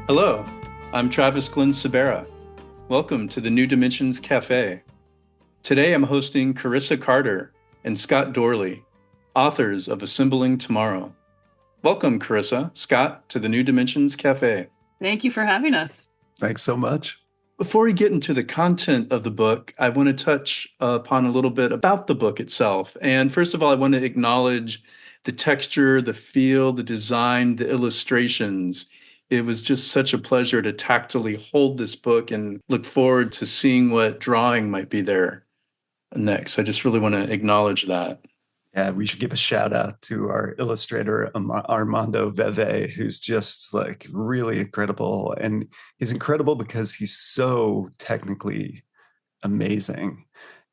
Hello, I'm Travis Glenn Sabera. Welcome to the New Dimensions Cafe. Today I'm hosting Carissa Carter and Scott Doorley, authors of Assembling Tomorrow. Welcome, Carissa, Scott, to the New Dimensions Cafe. Thank you for having us. Thanks so much. Before we get into the content of the book, I want to touch upon a little bit about the book itself. And first of all, I want to acknowledge the texture, the feel, the design, the illustrations. It was just such a pleasure to tactily hold this book and look forward to seeing what drawing might be there next. I just really want to acknowledge that. Yeah, we should give a shout out to our illustrator, Armando Veve, who's just like really incredible. And he's incredible because he's so technically amazing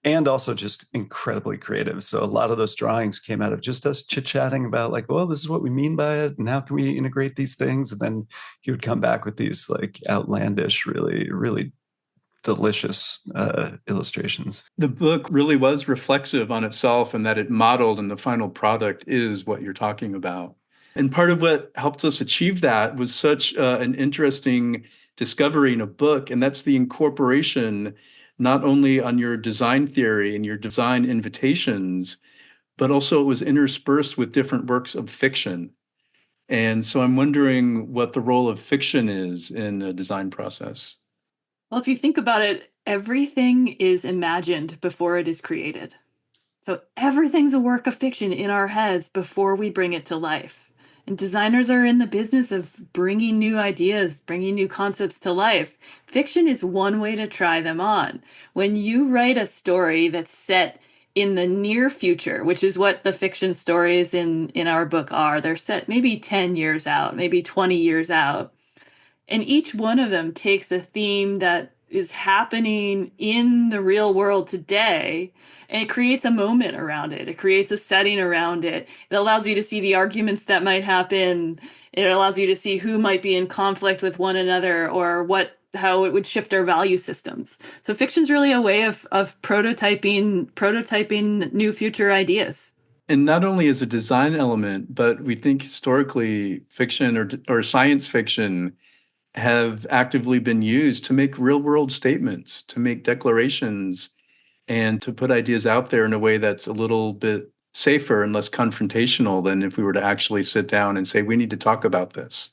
and also just incredibly creative. So a lot of those drawings came out of just us chit-chatting about like, well, this is what we mean by it and how can we integrate these things? And then he would come back with these like outlandish, really, really delicious illustrations. The book really was reflexive on itself and that it modeled and the final product is what you're talking about. And part of what helped us achieve that was such an interesting discovery in a book, and that's the incorporation not only on your design theory and your design invitations, but also it was interspersed with different works of fiction. And so I'm wondering what the role of fiction is in a design process. Well, if you think about it, everything is imagined before it is created. So everything's a work of fiction in our heads before we bring it to life. And designers are in the business of bringing new ideas, bringing new concepts to life. Fiction is one way to try them on. When you write a story that's set in the near future, which is what the fiction stories in our book are, they're set maybe 10 years out, maybe 20 years out. And each one of them takes a theme that is happening in the real world today, and it creates a moment around it. It creates a setting around it. It allows you to see the arguments that might happen. It allows you to see who might be in conflict with one another or how it would shift our value systems. So fiction's really a way of prototyping new future ideas. And not only as a design element, but we think historically fiction or science fiction have actively been used to make real world statements, to make declarations, and to put ideas out there in a way that's a little bit safer and less confrontational than if we were to actually sit down and say, we need to talk about this.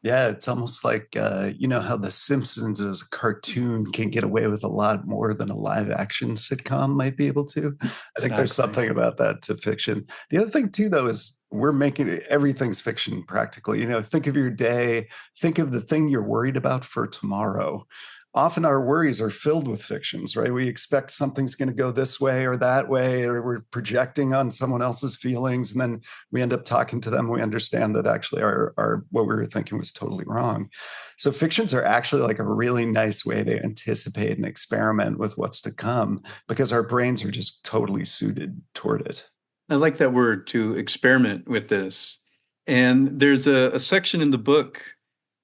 Yeah, it's almost like, how The Simpsons as a cartoon can get away with a lot more than a live action sitcom might be able to. I think there's something about that to fiction. The other thing, too, though, is we're making everything's fiction practically. Think of your day, think of the thing you're worried about for tomorrow. Often our worries are filled with fictions, right? We expect something's going to go this way or that way, or we're projecting on someone else's feelings, and then we end up talking to them. We understand that actually our what we were thinking was totally wrong. So fictions are actually like a really nice way to anticipate and experiment with what's to come because our brains are just totally suited toward it. I like that word, to experiment with this. And there's a section in the book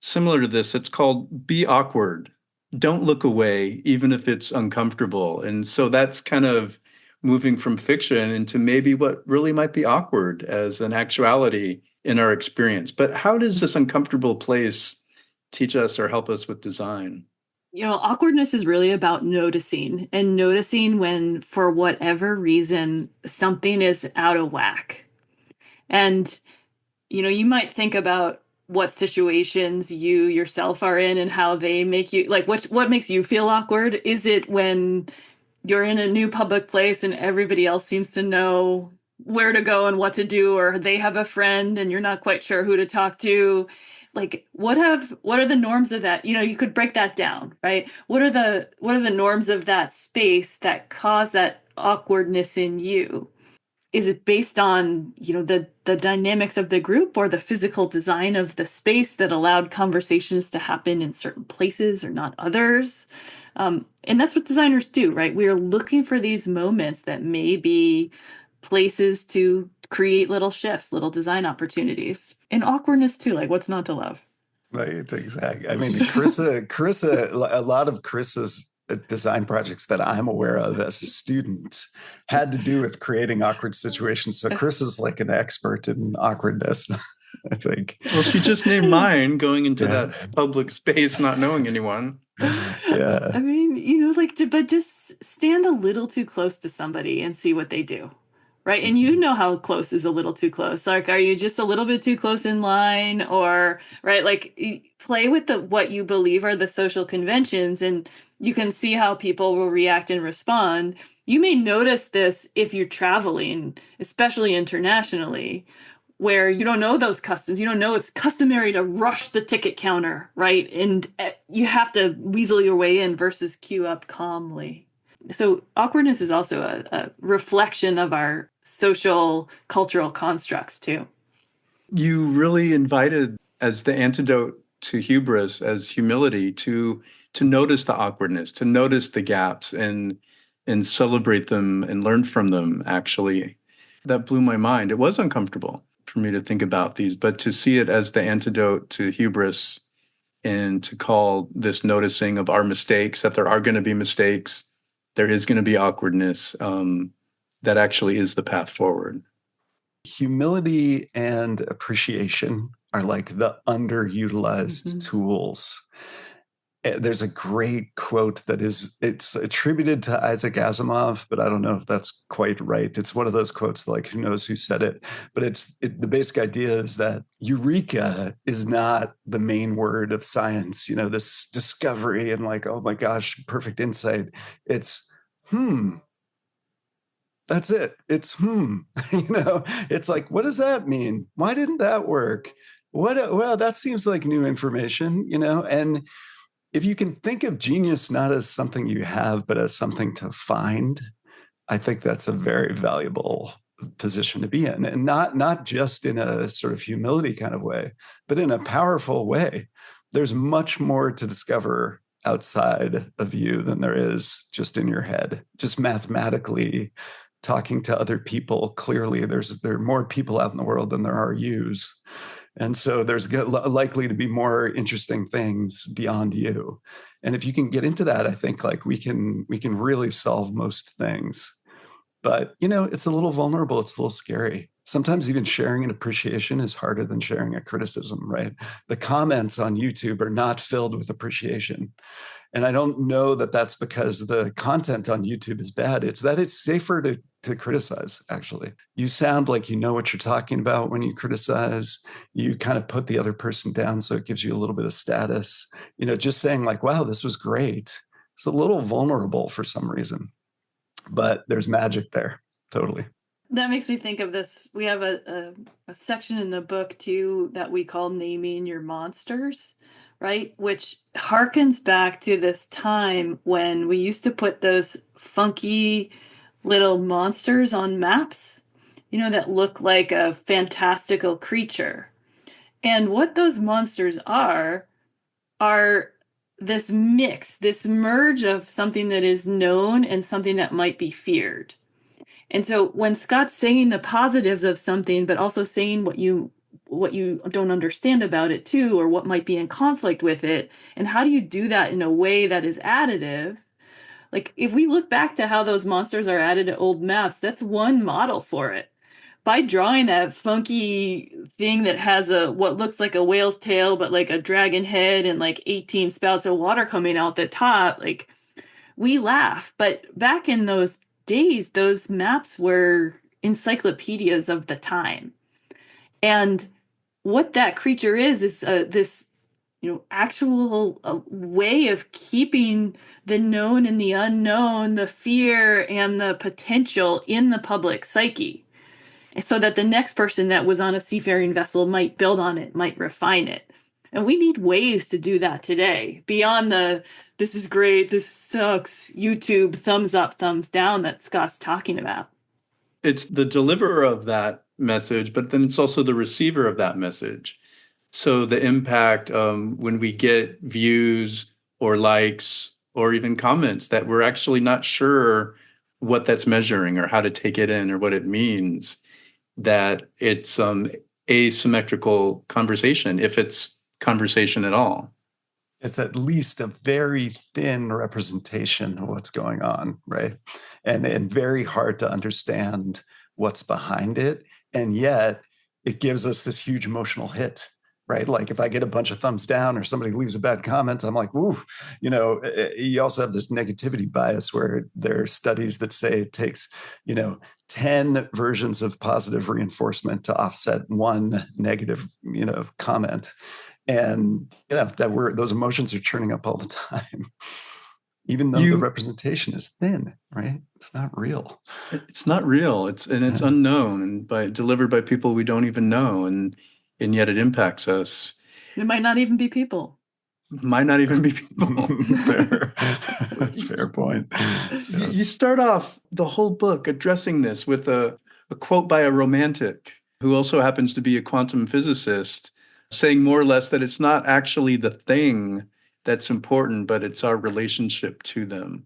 similar to this. It's called Be Awkward. Don't look away, even if it's uncomfortable. And so that's kind of moving from fiction into maybe what really might be awkward as an actuality in our experience. But how does this uncomfortable place teach us or help us with design? Awkwardness is really about noticing and noticing when, for whatever reason, something is out of whack. And, you might think about what situations you yourself are in and how they make you, like, what makes you feel awkward? Is it when you're in a new public place and everybody else seems to know where to go and what to do, or they have a friend and you're not quite sure who to talk to? Like, what are the norms of that? You could break that down, right? What are the norms of that space that cause that awkwardness in you? Is it based on, the dynamics of the group or the physical design of the space that allowed conversations to happen in certain places or not others? And that's what designers do, right? We're looking for these moments that may be places to create little shifts, little design opportunities. And awkwardness too, like what's not to love? Right, exactly. I mean, Carissa, a lot of Carissa's design projects that I'm aware of as a student had to do with creating awkward situations. So Chris is like an expert in awkwardness. I think. Well, she just named mine going into Yeah. that public space, not knowing anyone. Yeah. I mean, like, but just stand a little too close to somebody and see what they do. Right. And you know how close is a little too close. Like, are you just a little bit too close in line, or, right? Like, play with what you believe are the social conventions, and you can see how people will react and respond. You may notice this if you're traveling, especially internationally, where you don't know those customs. You don't know it's customary to rush the ticket counter, right? And you have to weasel your way in versus queue up calmly. So awkwardness is also a reflection of our social cultural constructs too. You really invited, as the antidote to hubris, as humility, to notice the awkwardness, to notice the gaps, and celebrate them and learn from them. Actually, that blew my mind. It was uncomfortable for me to think about these, but to see it as the antidote to hubris, and to call this noticing of our mistakes, that there are going to be mistakes, there is going to be awkwardness, that actually is the path forward. Humility and appreciation are like the underutilized tools. There's a great quote it's attributed to Isaac Asimov, but I don't know if that's quite right. It's one of those quotes like, who knows who said it, but the basic idea is that eureka is not the main word of science, this discovery and like, oh my gosh, perfect insight. It's that's it. It's it's like, what does that mean? Why didn't that work? Well, that seems like new information, and if you can think of genius not as something you have, but as something to find, I think that's a very valuable position to be in, and not just in a sort of humility kind of way, but in a powerful way. There's much more to discover outside of you than there is just in your head. Just mathematically talking to other people, clearly there are more people out in the world than there are yous. And so there's likely to be more interesting things beyond you. And if you can get into that, I think like we can really solve most things. But, it's a little vulnerable. It's a little scary. Sometimes even sharing an appreciation is harder than sharing a criticism, right? The comments on YouTube are not filled with appreciation. And I don't know that that's because the content on YouTube is bad. It's that it's safer to criticize, actually. You sound like you know what you're talking about when you criticize. You kind of put the other person down, so it gives you a little bit of status. Just saying like, wow, this was great. It's a little vulnerable for some reason, but there's magic there. Totally. That makes me think of this. We have a section in the book too that we call naming your monsters, right? Which harkens back to this time when we used to put those funky little monsters on maps, that look like a fantastical creature. And what those monsters are this mix, this merge of something that is known and something that might be feared. And so when Scott's saying the positives of something, but also saying what you don't understand about it too, or what might be in conflict with it, and how do you do that in a way that is additive? Like if we look back to how those monsters are added to old maps, that's one model for it. By drawing that funky thing that has what looks like a whale's tail, but like a dragon head and like 18 spouts of water coming out the top, like we laugh. But back in those days, those maps were encyclopedias of the time. And what that creature is this actual way of keeping the known and the unknown, the fear and the potential in the public psyche, so that the next person that was on a seafaring vessel might build on it, might refine it. And we need ways to do that today, beyond this is great, this sucks, YouTube, thumbs up, thumbs down that Scott's talking about. It's the deliverer of that message, but then it's also the receiver of that message. So the impact, when we get views or likes or even comments that we're actually not sure what that's measuring or how to take it in or what it means, that it's asymmetrical conversation, if it's conversation at all. It's at least a very thin representation of what's going on, right? And very hard to understand what's behind it. And yet it gives us this huge emotional hit, right? Like if I get a bunch of thumbs down or somebody leaves a bad comment, I'm like, ooh, you also have this negativity bias where there are studies that say it takes, 10 versions of positive reinforcement to offset one negative, comment. And, those emotions are churning up all the time, even though the You representation is thin, right? It's not real. It's not real. It's unknown and delivered by people we don't even know, and yet it impacts us. It might not even be people. Might not even be people. Fair point. You start off the whole book addressing this with a quote by a romantic who also happens to be a quantum physicist, saying more or less that it's not actually the thing that's important, but it's our relationship to them.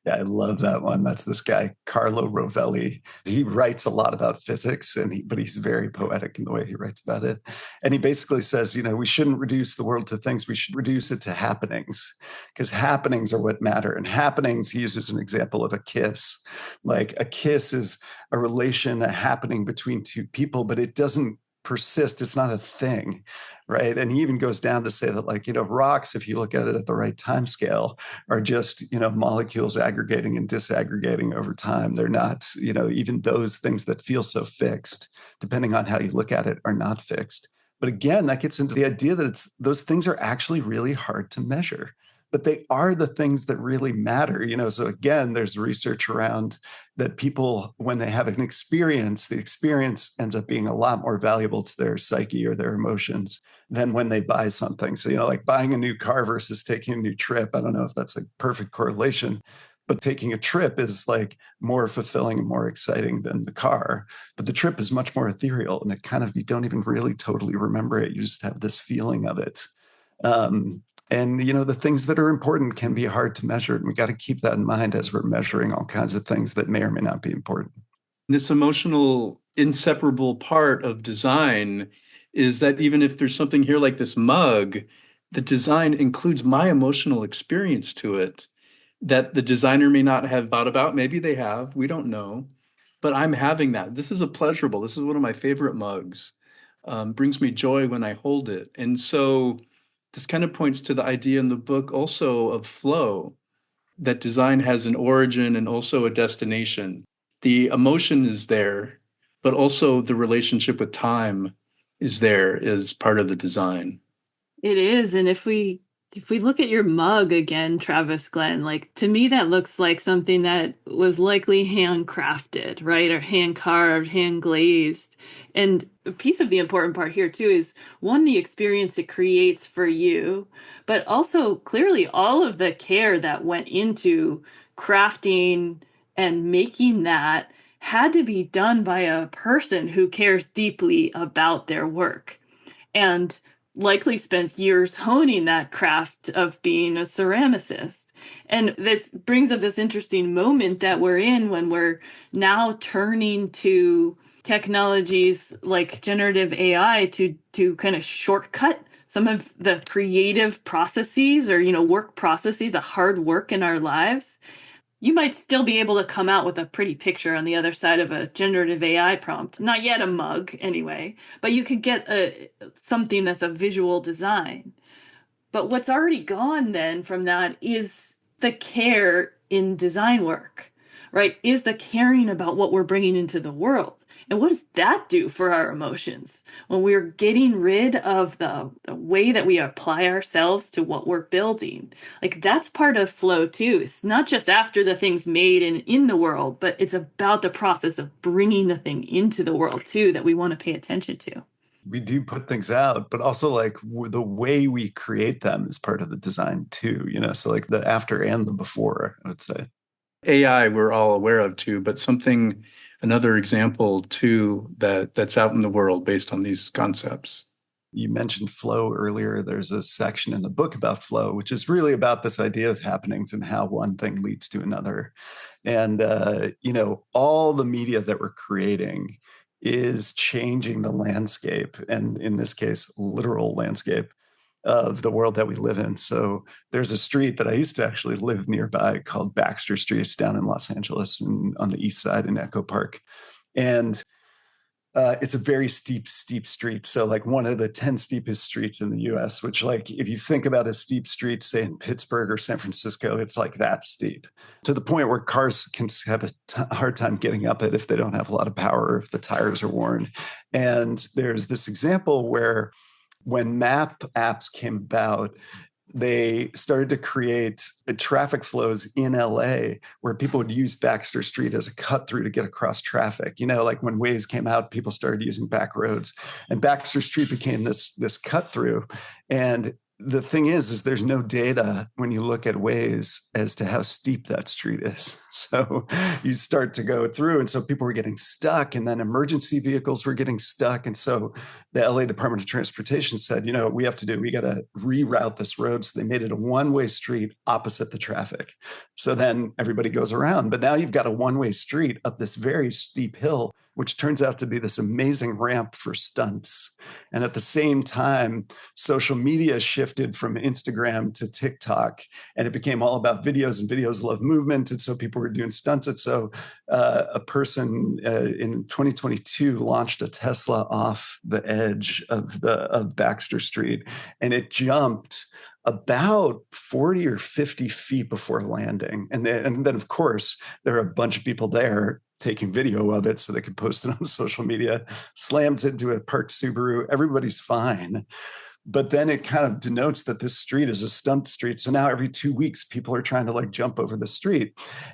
Yeah, I love that one. That's this guy, Carlo Rovelli. He writes a lot about physics, but he's very poetic in the way he writes about it. And he basically says, we shouldn't reduce the world to things. We should reduce it to happenings, because happenings are what matter. And happenings, he uses an example of a kiss. Like a kiss is a relation, a happening between two people, but it doesn't persist. It's not a thing, right? And he even goes down to say that, like, rocks, if you look at it at the right time scale, are just, molecules aggregating and disaggregating over time. They're not, even those things that feel so fixed, depending on how you look at it, are not fixed. But again, that gets into the idea that those things are actually really hard to measure, but they are the things that really matter. So again, there's research around that people, when they have an experience, the experience ends up being a lot more valuable to their psyche or their emotions than when they buy something. So, like buying a new car versus taking a new trip. I don't know if that's a perfect correlation, but taking a trip is like more fulfilling and more exciting than the car. But the trip is much more ethereal, and you don't even really totally remember it. You just have this feeling of it. And the things that are important can be hard to measure, and we got to keep that in mind as we're measuring all kinds of things that may or may not be important. This emotional inseparable part of design is that even if there's something here like this mug, the design includes my emotional experience to it that the designer may not have thought about. Maybe they have, we don't know, but I'm having that. This is a pleasurable. This is one of my favorite mugs. Brings me joy when I hold it. And so this kind of points to the idea in the book also of flow, that design has an origin and also a destination. The emotion is there, but also the relationship with time is there as part of the design. It is. And if we look at your mug again, Travis Glenn, like to me that looks like something that was likely handcrafted, right? Or hand carved, hand glazed. And a piece of the important part here too is one, the experience it creates for you, but also clearly all of the care that went into crafting and making that had to be done by a person who cares deeply about their work. And likely spent years honing that craft of being a ceramicist. And that brings up this interesting moment that we're in when we're now turning to technologies like generative AI to kind of shortcut some of the creative processes or work processes, the hard work in our lives. You might still be able to come out with a pretty picture on the other side of a generative AI prompt. Not yet a mug, anyway, but you could get something that's a visual design. But what's already gone then from that is the care in design work, right? Is the caring about what we're bringing into the world. And what does that do for our emotions when we're getting rid of the way that we apply ourselves to what we're building? Like that's part of flow too. It's not just after the thing's made and in the world, but it's about the process of bringing the thing into the world too that we want to pay attention to. We do put things out, but also like the way we create them is part of the design too, so like the after and the before, I would say. AI we're all aware of too, but another example too that's out in the world based on these concepts. You mentioned flow earlier. There's a section in the book about flow, which is really about this idea of happenings and how one thing leads to another. And, all the media that we're creating is changing the landscape, and in this case, literal landscape of the world that we live in. So there's a street that I used to actually live nearby called Baxter Street. It's down in Los Angeles and on the east side in Echo Park. And It's a very steep street. So like one of the 10 steepest streets in the US, which like if you think about a steep street, say in Pittsburgh or San Francisco, it's like that steep to the point where cars can have a hard time getting up it if they don't have a lot of power, if the tires are worn. And there's this example where when map apps came about, they started to create traffic flows in LA where people would use Baxter Street as a cut through to get across traffic. You know, like when Waze came out, people started using back roads, and Baxter Street became this cut through. And the thing is there's no data when you look at Waze as to how steep that street is. So you start to go through, and so people were getting stuck, and then emergency vehicles were getting stuck. And so the LA Department of Transportation said, you know what we have to do? We got to reroute this road. So they made it a one-way street opposite the traffic. So then everybody goes around. But now you've got a one-way street up this very steep hill, which turns out to be this amazing ramp for stunts. And at the same time, social media shifted from Instagram to TikTok, and it became all about videos, and videos love movement. And so people were doing stunts. And so a person in 2022 launched a Tesla off the edge of Baxter Street, and it jumped about 40 or 50 feet before landing. And then of course, there are a bunch of people there taking video of it so they could post it on social media, slams into a parked Subaru. Everybody's fine. But then it kind of denotes that this street is a stunt street. So now every 2 weeks, people are trying to like jump over the street.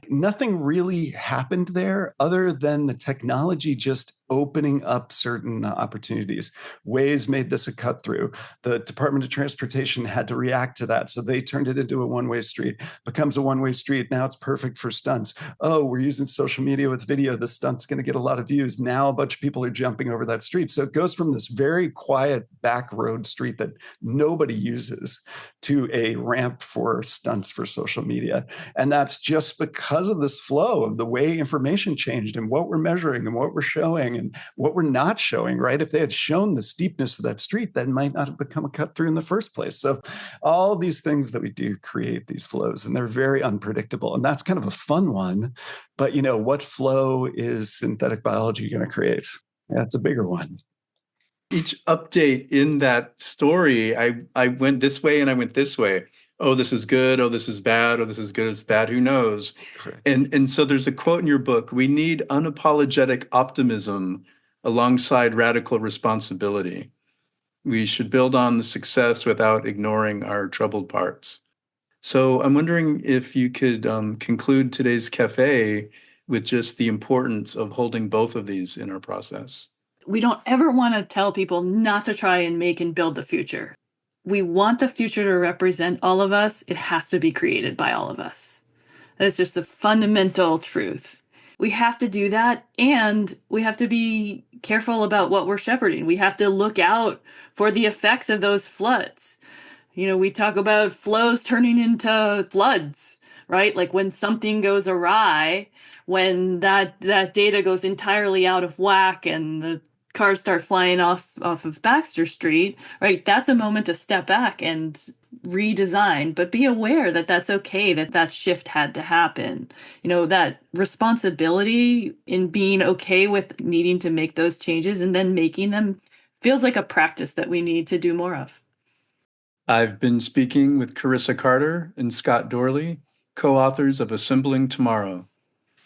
Nothing really happened there other than the technology just opening up certain opportunities. Waze made this a cut through. The Department of Transportation had to react to that. So they turned it into a one-way street, becomes a one-way street. Now it's perfect for stunts. Oh, we're using social media with video. The stunt's going to get a lot of views. Now a bunch of people are jumping over that street. So it goes from this very quiet back road street that nobody uses to a ramp for stunts for social media. And that's just because of this flow of the way information changed and what we're measuring and what we're showing and what we're not showing, right? If they had shown the steepness of that street, that might not have become a cut through in the first place. So all these things that we do create these flows, and they're very unpredictable. And that's kind of a fun one. But, you know, what flow is synthetic biology going to create? That's a bigger one. Each update in that story, I went this way and I went this way. Oh, this is good. Oh, this is bad. Oh, this is good. It's bad. Who knows? Correct. And so there's a quote in your book: we need unapologetic optimism alongside radical responsibility. We should build on the success without ignoring our troubled parts. So I'm wondering if you could conclude today's cafe with just the importance of holding both of these in our process. We don't ever want to tell people not to try and make and build the future. We want the future to represent all of us. It has to be created by all of us. That's just the fundamental truth. We have to do that, and we have to be careful about what we're shepherding. We have to look out for the effects of those floods. You know, we talk about flows turning into floods, right? Like when something goes awry, when that data goes entirely out of whack and the cars start flying off of Baxter Street, right? That's a moment to step back and redesign, but be aware that that's okay, that shift had to happen. You know, that responsibility in being okay with needing to make those changes and then making them feels like a practice that we need to do more of. I've been speaking with Carissa Carter and Scott Doorley, co-authors of Assembling Tomorrow.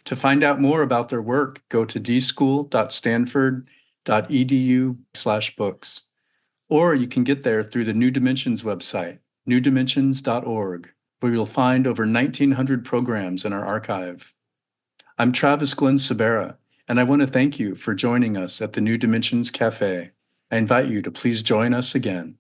To find out more about their work, go to dschool.stanford.edu/books. Or you can get there through the New Dimensions website, newdimensions.org, where you'll find over 1,900 programs in our archive. I'm Travis Glenn Sabera, and I want to thank you for joining us at the New Dimensions Cafe. I invite you to please join us again.